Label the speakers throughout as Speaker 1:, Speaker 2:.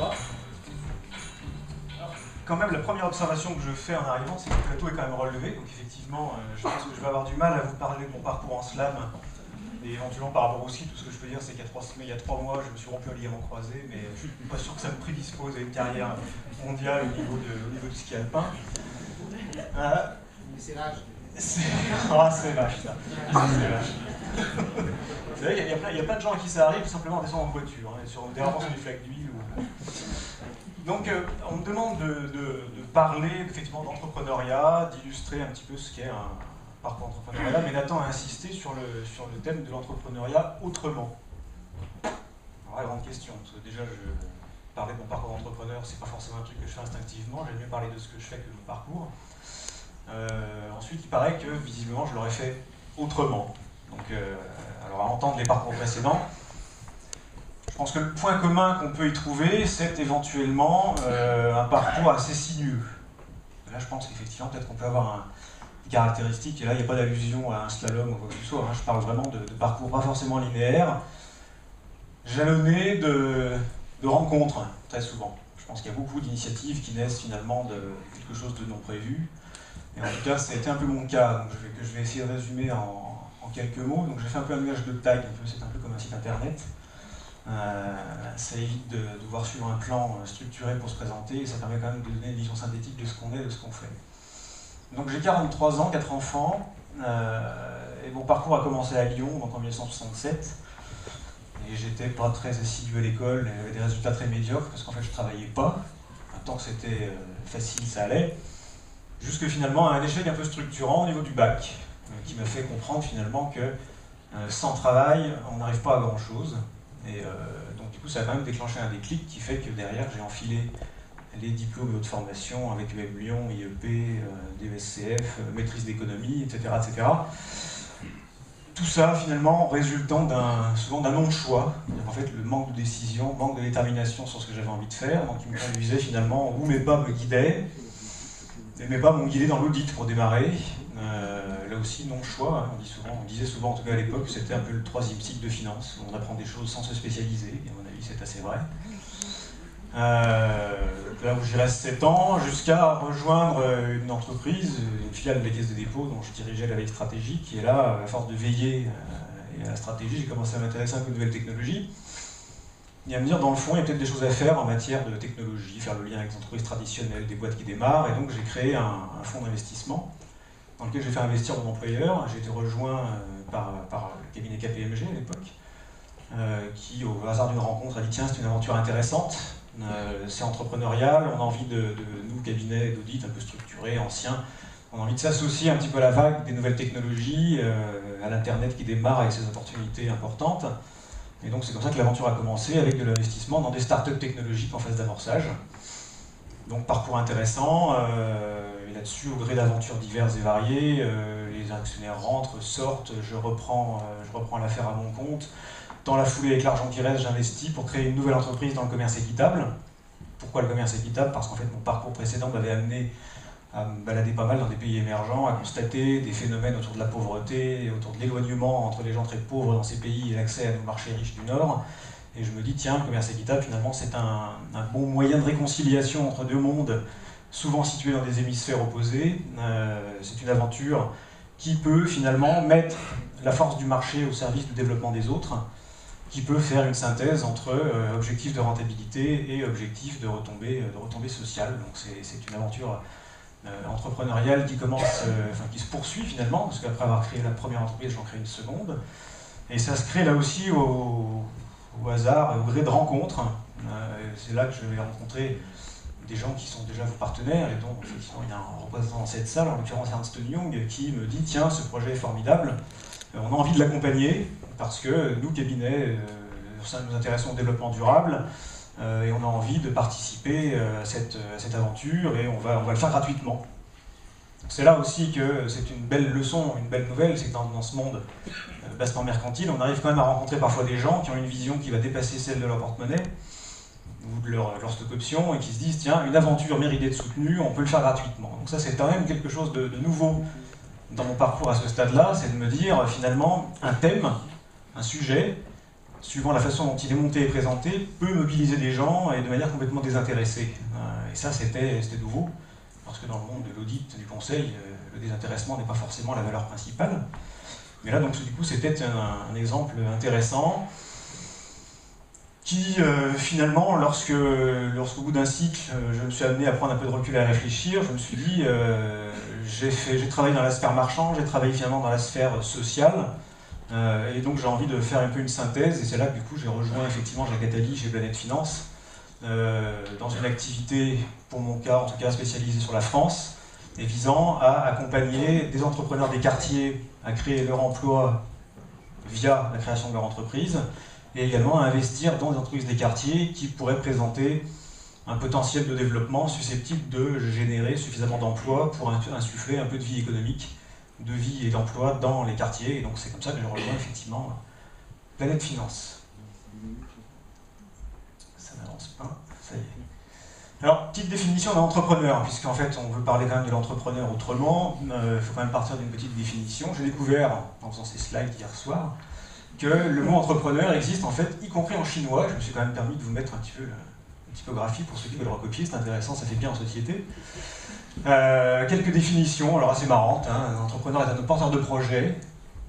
Speaker 1: pas. Alors, quand même, la première observation que je fais en arrivant, c'est que le plateau est quand même relevé. Donc effectivement, je pense que je vais avoir du mal à vous parler de mon parcours en slam. Et éventuellement par rapport au ski, tout ce que je peux dire, c'est qu'il y a 3 mois, je me suis rompu un ligament croisé, mais je ne suis pas sûr que ça me prédispose à une carrière mondiale au niveau du ski alpin.
Speaker 2: Mais c'est l'âge.
Speaker 1: Ah, c'est vache, ça. C'est vache. Vous savez, il y a plein de gens à qui ça arrive, tout simplement en descendant en voiture, hein, sur des rapports sur des flaques d'huile. Donc, on me demande de parler effectivement d'entrepreneuriat, d'illustrer un petit peu ce qu'est un parcours entrepreneurial, mais Nathan a insisté sur le thème de l'entrepreneuriat autrement. Alors, la grande question, parce que déjà, parler de mon parcours d'entrepreneur, c'est pas forcément un truc que je fais instinctivement, j'aime mieux parler de ce que je fais que de mon parcours. Ensuite, il paraît que visiblement, je l'aurais fait autrement. Donc, alors à entendre les parcours précédents, je pense que le point commun qu'on peut y trouver, c'est éventuellement un parcours assez sinueux. Là, je pense qu'effectivement, peut-être qu'on peut avoir des caractéristiques, et là, il n'y a pas d'allusion à un slalom ou quoi que ce soit, hein. Je parle vraiment de parcours pas forcément linéaires, jalonnés de rencontres, très souvent. Je pense qu'il y a beaucoup d'initiatives qui naissent finalement de quelque chose de non prévu. Et en tout cas, ça a été un peu mon cas, donc que je vais essayer de résumer en quelques mots. Donc j'ai fait un peu un nuage de tag, c'est un peu comme un site internet. Ça évite de devoir suivre un plan structuré pour se présenter, et ça permet quand même de donner une vision synthétique de ce qu'on est, de ce qu'on fait. Donc j'ai 43 ans, 4 enfants, et mon parcours a commencé à Lyon, donc en 1967. Et j'étais pas très assidu à l'école, et j'avais des résultats très médiocres, parce qu'en fait je travaillais pas. Tant que c'était facile, ça allait. Jusque finalement à un échec un peu structurant au niveau du bac, qui m'a fait comprendre finalement que sans travail, on n'arrive pas à grand chose. Et donc du coup, ça a quand même déclenché un déclic qui fait que derrière, j'ai enfilé les diplômes et haute formation avec UM Lyon, IEP, DESCF, maîtrise d'économie, etc., etc. Tout ça finalement résultant souvent d'un non-choix. En fait, le manque de décision, manque de détermination sur ce que j'avais envie de faire, donc il me conduisait finalement où mes pas me guidaient. Et mes pas m'ont guidé dans l'audit pour démarrer. Là aussi, non-choix. On disait souvent, en tout cas à l'époque, c'était un peu le 3e cycle de finance, où on apprend des choses sans se spécialiser, et à mon avis, c'est assez vrai. Là où j'y reste 7 ans, jusqu'à rejoindre une entreprise, une filiale de la Caisse des dépôts, dont je dirigeais la veille stratégique, et là, à force de veiller à la stratégie, j'ai commencé à m'intéresser un peu aux nouvelles technologies. Et à me dire, dans le fond, il y a peut-être des choses à faire en matière de technologie, faire le lien avec les entreprises traditionnelles, des boîtes qui démarrent, et donc j'ai créé un fonds d'investissement dans lequel j'ai fait investir mon employeur. J'ai été rejoint par le cabinet KPMG à l'époque, qui, au hasard d'une rencontre, a dit « Tiens, c'est une aventure intéressante, c'est entrepreneurial, on a envie nous, cabinet d'audit un peu structurés, anciens, on a envie de s'associer un petit peu à la vague des nouvelles technologies, à l'Internet qui démarre avec ses opportunités importantes. » Et donc c'est comme ça que l'aventure a commencé, avec de l'investissement dans des startups technologiques en phase d'amorçage. Donc parcours intéressant, et là-dessus, au gré d'aventures diverses et variées, les actionnaires rentrent, sortent, je reprends l'affaire à mon compte. Dans la foulée, avec l'argent qui reste, j'investis pour créer une nouvelle entreprise dans le commerce équitable. Pourquoi le commerce équitable? Parce qu'en fait, mon parcours précédent m'avait amené à me balader pas mal dans des pays émergents, à constater des phénomènes autour de la pauvreté, autour de l'éloignement entre les gens très pauvres dans ces pays et l'accès à nos marchés riches du Nord. Et je me dis, tiens, le commerce équitable, finalement, c'est un bon moyen de réconciliation entre deux mondes, souvent situés dans des hémisphères opposés. C'est une aventure qui peut finalement mettre la force du marché au service du développement des autres, qui peut faire une synthèse entre objectifs de rentabilité et objectifs de retombée sociale. Donc c'est une aventure entrepreneuriale qui qui se poursuit finalement, parce qu'après avoir créé la première entreprise, j'en crée une seconde. Et ça se crée là aussi au hasard, au gré de rencontres. C'est là que je vais rencontrer des gens qui sont déjà vos partenaires, et dont effectivement il y a un représentant dans cette salle, en l'occurrence Ernst Young, qui me dit « Tiens, ce projet est formidable, on a envie de l'accompagner, parce que nous, cabinet, nous intéressons au développement durable, et on a envie de participer à cette aventure, et on va le faire gratuitement. » C'est là aussi que c'est une belle leçon, une belle nouvelle, c'est que dans ce monde bassement mercantile, on arrive quand même à rencontrer parfois des gens qui ont une vision qui va dépasser celle de leur porte-monnaie, ou de leur stock option, et qui se disent, tiens, une aventure mérite d'être soutenue, on peut le faire gratuitement. Donc ça, c'est quand même quelque chose de nouveau dans mon parcours à ce stade-là, c'est de me dire, finalement, un thème, un sujet, suivant la façon dont il est monté et présenté, peut mobiliser des gens et de manière complètement désintéressée. Et ça, c'était nouveau, parce que dans le monde de l'audit, du conseil, le désintéressement n'est pas forcément la valeur principale. Mais là, donc, du coup, c'était un exemple intéressant qui, finalement, lorsqu'au bout d'un cycle, je me suis amené à prendre un peu de recul et à réfléchir, je me suis dit, j'ai travaillé dans la sphère marchande, j'ai travaillé finalement dans la sphère sociale, et donc j'ai envie de faire un peu une synthèse, et c'est là que du coup j'ai rejoint effectivement Jacques Attali chez Planète Finance, dans une activité, pour mon cas en tout cas, spécialisée sur la France, et visant à accompagner des entrepreneurs des quartiers à créer leur emploi via la création de leur entreprise, et également à investir dans des entreprises des quartiers qui pourraient présenter un potentiel de développement susceptible de générer suffisamment d'emplois pour insuffler un peu de vie économique, de vie et d'emploi dans les quartiers. Et donc c'est comme ça que je rejoins effectivement Planète Finance. Ça n'avance pas, ça y est. Alors, petite définition d'un entrepreneur, puisqu'en fait on veut parler quand même de l'entrepreneur autrement, il faut quand même partir d'une petite définition. J'ai découvert, en faisant ces slides hier soir, que le mot entrepreneur existe en fait, y compris en chinois. Je me suis quand même permis de vous mettre un petit peu une typographie pour ceux qui veulent recopier, c'est intéressant, ça fait bien en société. Quelques définitions, alors assez marrantes. Un entrepreneur est un porteur de projet,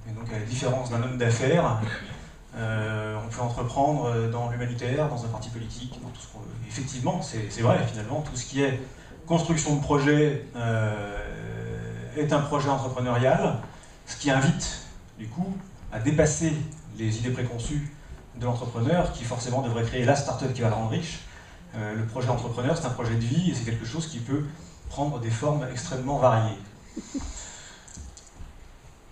Speaker 1: et donc à la différence d'un homme d'affaires, on peut entreprendre dans l'humanitaire, dans un parti politique, dans tout ce qu'on veut. Effectivement, c'est vrai, finalement, tout ce qui est construction de projet est un projet entrepreneurial, ce qui invite, du coup, à dépasser les idées préconçues de l'entrepreneur, qui forcément devrait créer la start-up qui va le rendre riche. Le projet entrepreneur, c'est un projet de vie, et c'est quelque chose qui peut prendre des formes extrêmement variées.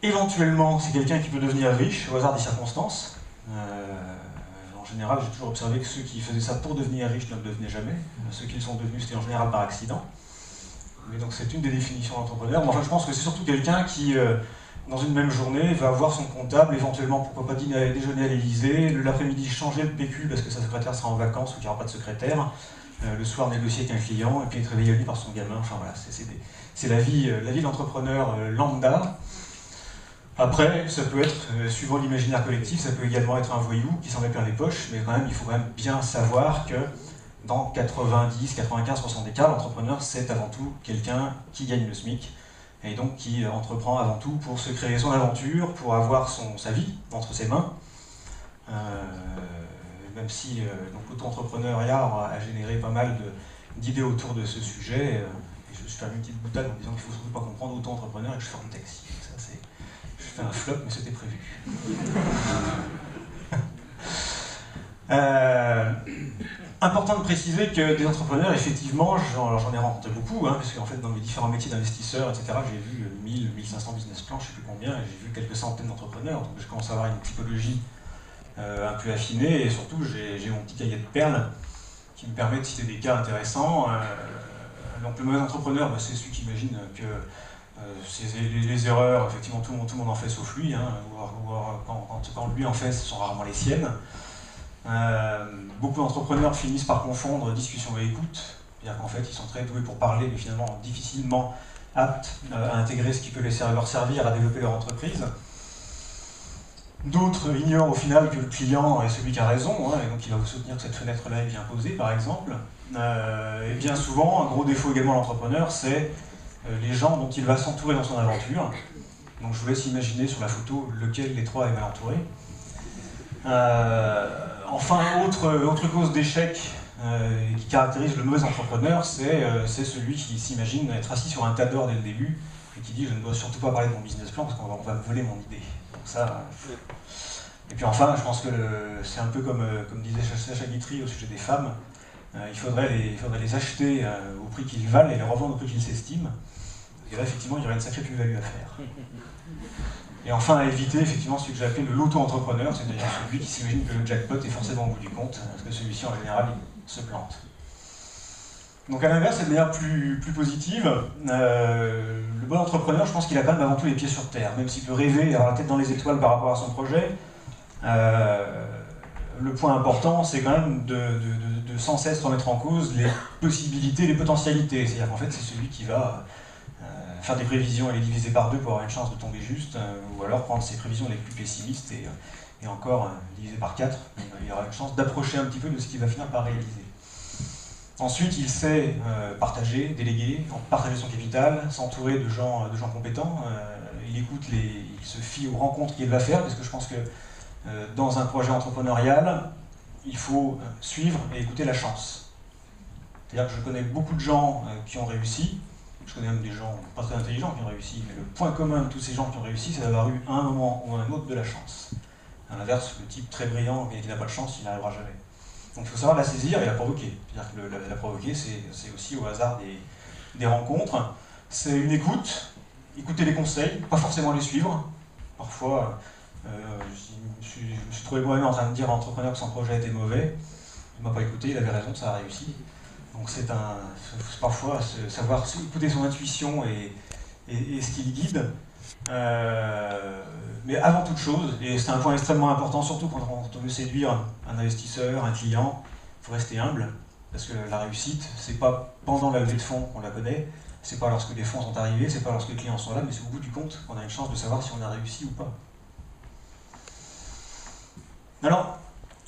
Speaker 1: Éventuellement, c'est quelqu'un qui peut devenir riche au hasard des circonstances. En général, j'ai toujours observé que ceux qui faisaient ça pour devenir riches ne le devenaient jamais. Ceux qui le sont devenus, c'était en général par accident. Mais donc c'est une des définitions d'entrepreneur. Mais enfin, je pense que c'est surtout quelqu'un qui, dans une même journée, va voir son comptable, éventuellement, pourquoi pas déjeuner à l'Élysée, l'après-midi changer de PQ parce que sa secrétaire sera en vacances ou qu'il n'y aura pas de secrétaire, le soir négocier avec un client, et puis être réveillé à lui par son gamin. Enfin voilà, c'est la vie d'entrepreneur lambda. Après, ça peut être, suivant l'imaginaire collectif, ça peut également être un voyou qui s'en met plein les poches, mais quand même, il faut quand même bien savoir que dans 90, 95% des cas, l'entrepreneur, c'est avant tout quelqu'un qui gagne le SMIC, et donc qui entreprend avant tout pour se créer son aventure, pour avoir sa vie entre ses mains, même si l'auto-entrepreneuriat a généré pas mal d'idées autour de ce sujet, et je me suis fait une petite boutade en disant qu'il ne faut surtout pas comprendre auto-entrepreneur et que je fais un taxi. Je fais un flop, mais c'était prévu. Important de préciser que des entrepreneurs, effectivement, j'en ai rencontré beaucoup, parce qu'en fait, dans mes différents métiers d'investisseur, etc., j'ai vu 1000, 1500 business plans, je ne sais plus combien, et j'ai vu quelques centaines d'entrepreneurs, donc je commence à avoir une typologie un peu affinée, et surtout, j'ai mon petit cahier de perles qui me permet de citer des cas intéressants. Donc le mauvais entrepreneur, c'est celui qui imagine que les erreurs, effectivement, tout le monde en fait sauf lui, quand lui en fait, ce sont rarement les siennes. Beaucoup d'entrepreneurs finissent par confondre discussion et écoute, c'est-à-dire qu'en fait ils sont très doués pour parler, mais finalement difficilement aptes à intégrer ce qui peut leur servir à développer leur entreprise. D'autres ignorent au final que le client est celui qui a raison, et donc il va vous soutenir que cette fenêtre-là est bien posée, par exemple. Et bien souvent, un gros défaut également de l'entrepreneur, c'est les gens dont il va s'entourer dans son aventure. Donc je vous laisse imaginer sur la photo lequel des trois est mal entouré. Enfin, autre cause d'échec qui caractérise le mauvais entrepreneur, c'est celui qui s'imagine être assis sur un tas d'or dès le début et qui dit « je ne dois surtout pas parler de mon business plan parce qu'on va me voler mon idée ». Donc ça, et puis enfin, je pense que c'est un peu comme disait Sacha Guitry au sujet des femmes, il faudrait les acheter au prix qu'ils valent et les revendre au prix qu'ils s'estiment. Et là, effectivement, il y aurait une sacrée plus-value à faire. Et enfin, à éviter, effectivement, ce que j'ai appelé l'auto-entrepreneur, c'est-à-dire celui qui s'imagine que le jackpot est forcément au bout du compte, parce que celui-ci, en général, il se plante. Donc à l'inverse, c'est de manière plus positive. Le bon entrepreneur, je pense qu'il a quand même avant tout les pieds sur terre, même s'il peut rêver et avoir la tête dans les étoiles par rapport à son projet. Le point important, c'est quand même de sans cesse remettre en cause les possibilités, les potentialités. C'est-à-dire qu'en fait, c'est celui qui va faire des prévisions et les diviser par deux pour avoir une chance de tomber juste, ou alors prendre ses prévisions les plus pessimistes et encore divisé par 4, il y aura une chance d'approcher un petit peu de ce qu'il va finir par réaliser. Ensuite, il sait partager, déléguer, partager son capital, s'entourer de gens compétents. Il écoute, il se fie aux rencontres qu'il va faire, parce que je pense que dans un projet entrepreneurial, il faut suivre et écouter la chance. C'est-à-dire que je connais beaucoup de gens qui ont réussi, je connais même des gens pas très intelligents qui ont réussi, mais le point commun de tous ces gens qui ont réussi, c'est d'avoir eu à un moment ou à un autre de la chance. À l'inverse, le type très brillant qui n'a pas de chance, il n'y arrivera jamais. Donc il faut savoir la saisir et la provoquer. C'est-à-dire que la provoquer, c'est aussi au hasard des rencontres. C'est une écoute, écouter les conseils, pas forcément les suivre. Parfois, je me suis trouvé moi-même en train de dire à l'entrepreneur que son projet était mauvais. Il ne m'a pas écouté, il avait raison, ça a réussi. Donc c'est parfois savoir écouter son intuition et ce qui le guide. Mais avant toute chose, et c'est un point extrêmement important, surtout quand on veut séduire un investisseur, un client, il faut rester humble, parce que la réussite, c'est pas pendant la levée de fonds qu'on la connaît, c'est pas lorsque les fonds sont arrivés, c'est pas lorsque les clients sont là, mais c'est au bout du compte qu'on a une chance de savoir si on a réussi ou pas. Alors,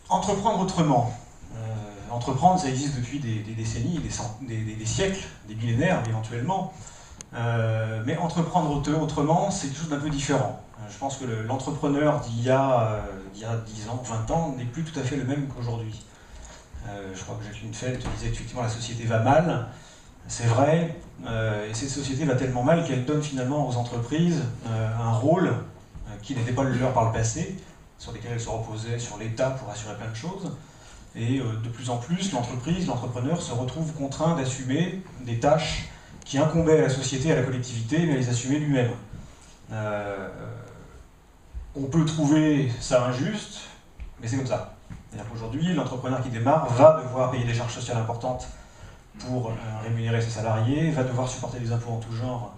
Speaker 1: entreprendre autrement. Entreprendre, ça existe depuis des décennies, des siècles, des millénaires éventuellement. Mais entreprendre autrement, c'est quelque chose d'un peu différent. Je pense que l'entrepreneur d'il y a 10 ans, 20 ans, n'est plus tout à fait le même qu'aujourd'hui. Je crois que Jacqueline Feld disait qu'effectivement la société va mal, c'est vrai, et cette société va tellement mal qu'elle donne finalement aux entreprises un rôle qui n'était pas le leur par le passé, sur lesquels elles se reposaient sur l'État pour assurer plein de choses. Et de plus en plus, l'entrepreneur se retrouve contraint d'assumer des tâches qui incombaient à la société, à la collectivité, mais à les assumer lui-même. On peut trouver ça injuste, mais c'est comme ça. C'est-à-dire qu'aujourd'hui, l'entrepreneur qui démarre va devoir payer des charges sociales importantes pour rémunérer ses salariés, va devoir supporter des impôts en tout genre,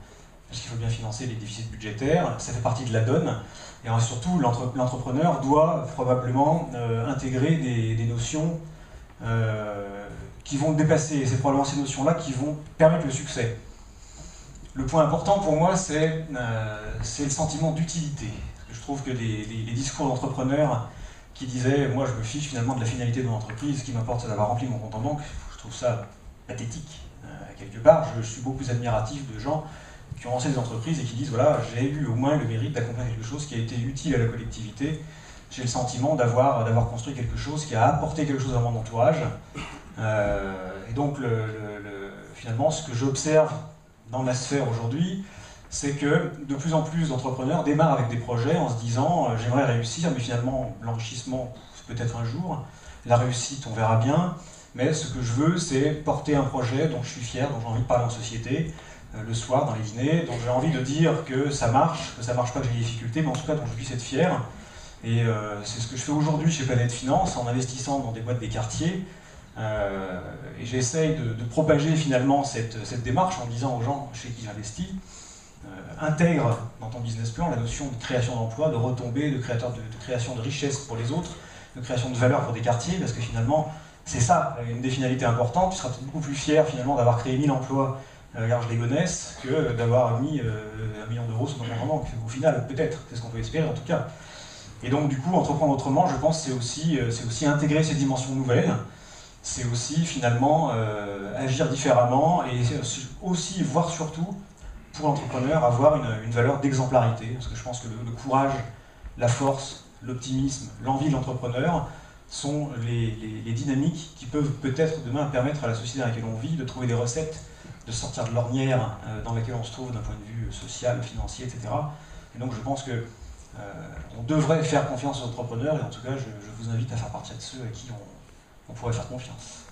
Speaker 1: parce qu'il faut bien financer les déficits budgétaires, ça fait partie de la donne. Et surtout, l'entrepreneur doit probablement intégrer des notions qui vont le dépasser. Et c'est probablement ces notions-là qui vont permettre le succès. Le point important pour moi, c'est le sentiment d'utilité. Je trouve que les discours d'entrepreneurs qui disaient « moi je me fiche finalement de la finalité de mon entreprise, ce qui m'importe c'est d'avoir rempli mon compte en banque », je trouve ça pathétique. Quelque part, je suis beaucoup plus admiratif de gens qui ont lancé des entreprises et qui disent « voilà, j'ai eu au moins le mérite d'accomplir quelque chose qui a été utile à la collectivité, j'ai le sentiment d'avoir construit quelque chose qui a apporté quelque chose à mon entourage ». Et donc finalement, ce que j'observe dans la sphère aujourd'hui, c'est que de plus en plus d'entrepreneurs démarrent avec des projets en se disant « j'aimerais réussir, mais finalement l'enrichissement peut-être un jour, la réussite on verra bien, mais ce que je veux c'est porter un projet dont je suis fier, dont j'ai envie de parler en société, le soir dans les dîners, dont j'ai envie de dire que ça marche pas, que j'ai des difficultés, mais en tout cas dont je puisse être fier. » Et c'est ce que je fais aujourd'hui chez Planète Finance en investissant dans des boîtes des quartiers. Et j'essaye de propager finalement cette démarche en disant aux gens chez qui j'investis intègre dans ton business plan la notion de création d'emplois, de retombées, de création de richesse pour les autres, de création de valeur pour des quartiers, parce que finalement c'est ça une des finalités importantes. Tu seras beaucoup plus fier finalement d'avoir créé 1000 emplois large les Gonesse que d'avoir mis 1 million d'euros sur ton compte en banque. Au final, peut-être, c'est ce qu'on peut espérer en tout cas. Et donc du coup, entreprendre autrement, je pense, c'est aussi intégrer ces dimensions nouvelles. C'est aussi finalement agir différemment et aussi, voire surtout, pour l'entrepreneur, avoir une valeur d'exemplarité. Parce que je pense que le courage, la force, l'optimisme, l'envie de l'entrepreneur sont les dynamiques qui peuvent peut-être demain permettre à la société dans laquelle on vit de trouver des recettes, de sortir de l'ornière dans laquelle on se trouve d'un point de vue social, financier, etc. Et donc je pense que on devrait faire confiance aux entrepreneurs et en tout cas je vous invite à faire partie de ceux à qui on pourrait faire confiance.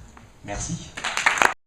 Speaker 1: Merci.